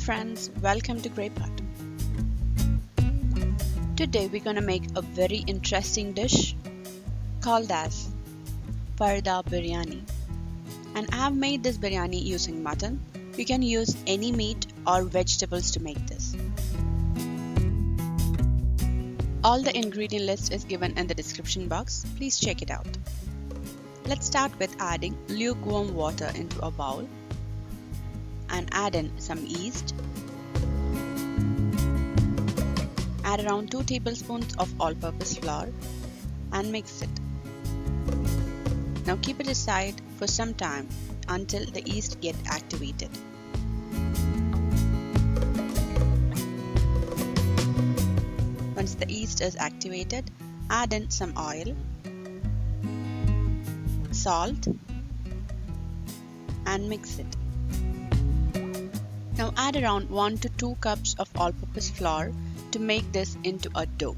friends, welcome to Grey Pot. Today we're gonna make a very interesting dish called as Parda Biryani. And I have made this biryani using mutton. You can use any meat or vegetables to make this. All the ingredient list is given in the description box. Please check it out. Let's start with adding lukewarm water into a bowl and add in some yeast. Add around 2 tablespoons of all-purpose flour and mix it. Now keep it aside for some time until the yeast gets activated. Once the yeast is activated, add in some oil, salt, and mix it. Now add around 1 to 2 cups of all-purpose flour to make this into a dough.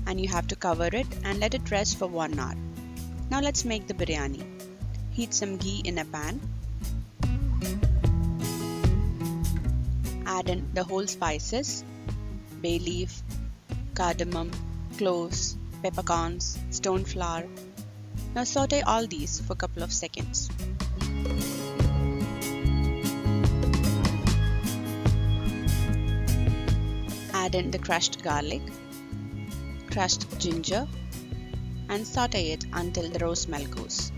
And you have to cover it and let it rest for 1 hour. Now let's make the biryani. Heat some ghee in a pan. Add in the whole spices, bay leaf, cardamom, cloves, peppercorns, stone flour. Now saute all these for a couple of seconds. Add in the crushed garlic, crushed ginger, and saute it until the raw smell goes.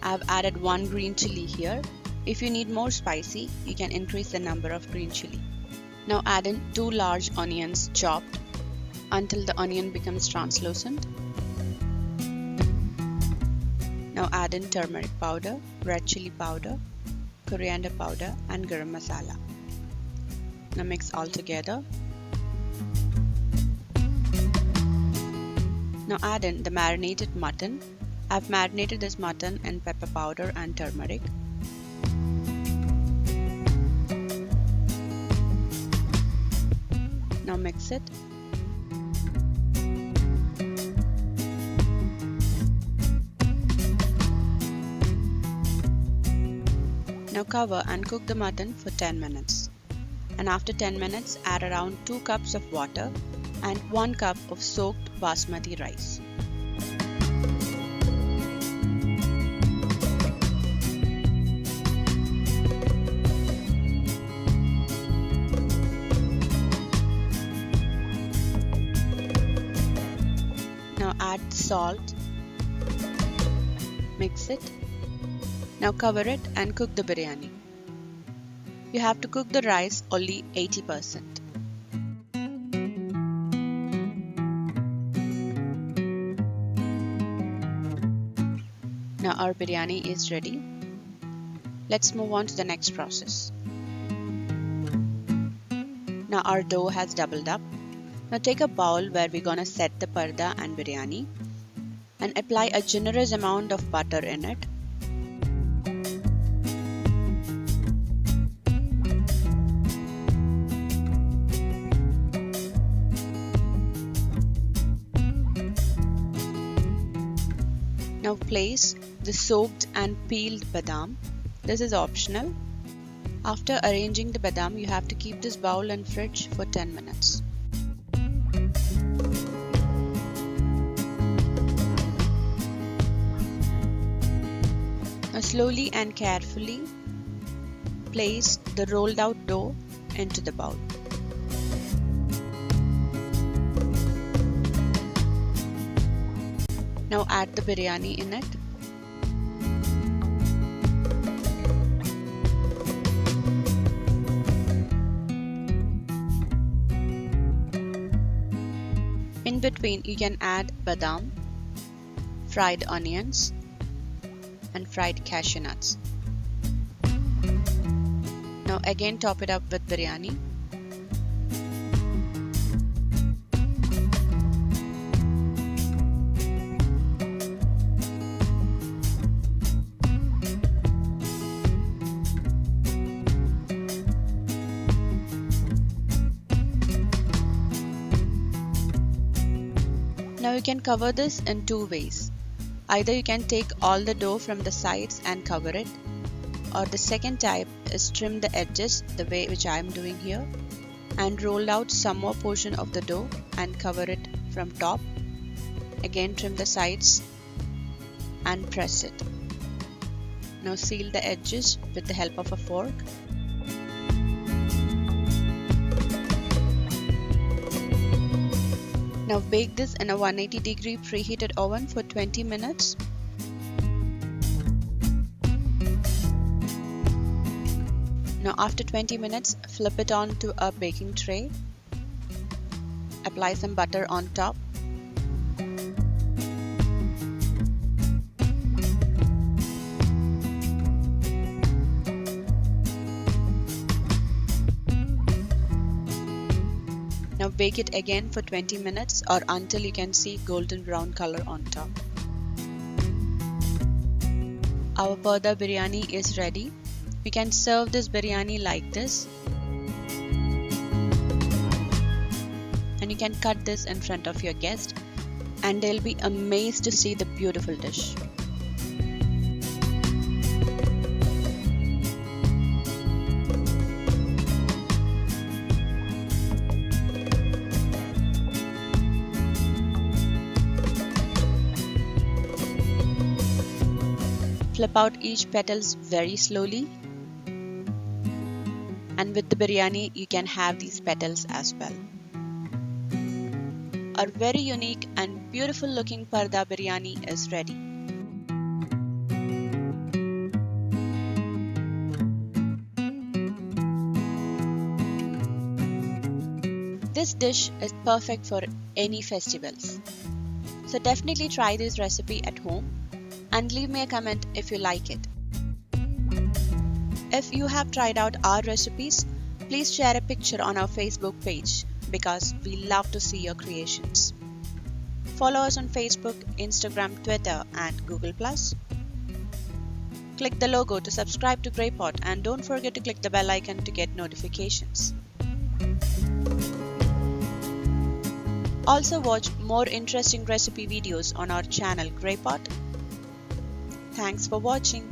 I have added 1 green chili here. If you need more spicy, you can increase the number of green chili. Now add in 2 large onions chopped until the onion becomes translucent. Now add in turmeric powder, red chili powder, coriander powder, and garam masala. Now mix all together. Now add in the marinated mutton. I've marinated this mutton in pepper powder and turmeric. Now mix it. Now cover and cook the mutton for 10 minutes. And after 10 minutes, add around 2 cups of water and 1 cup of soaked basmati rice. Now add salt, mix it. Now cover it and cook the biryani. You have to cook the rice only 80%. Now our biryani is ready. Let's move on to the next process. Now our dough has doubled up. Now take a bowl where we're gonna set the parda and biryani and apply a generous amount of butter in it. Now place the soaked and peeled badam. This is optional. After arranging the badam, you have to keep this bowl in fridge for 10 minutes. Now slowly and carefully place the rolled out dough into the bowl. Now add the biryani in it. In between, you can add badam, fried onions, and fried cashew nuts. Now again top it up with biryani. Now you can cover this in 2 ways. Either you can take all the dough from the sides and cover it, Or the second type is trim the edges the way which I am doing here and roll out some more portion of the dough and cover it from top. Again trim the sides and press it. Now seal the edges with the help of a fork. Now bake this in a 180-degree preheated oven for 20 minutes. Now after 20 minutes, flip it onto a baking tray. Apply some butter on top. Now bake it again for 20 minutes or until you can see golden brown color on top. Our Parda biryani is ready. You can serve this biryani like this. And you can cut this in front of your guest and they'll be amazed to see the beautiful dish. Flip out each petals very slowly, and with the biryani you can have these petals as well. Our very unique and beautiful looking Parda biryani is ready. This dish is perfect for any festivals. So definitely try this recipe at home and leave me a comment if you like it. If you have tried out our recipes, please share a picture on our Facebook page because we love to see your creations. Follow us on Facebook, Instagram, Twitter and Google+. Click the logo to subscribe to Grey Pot and don't forget to click the bell icon to get notifications. Also watch more interesting recipe videos on our channel Grey Pot. Thanks for watching.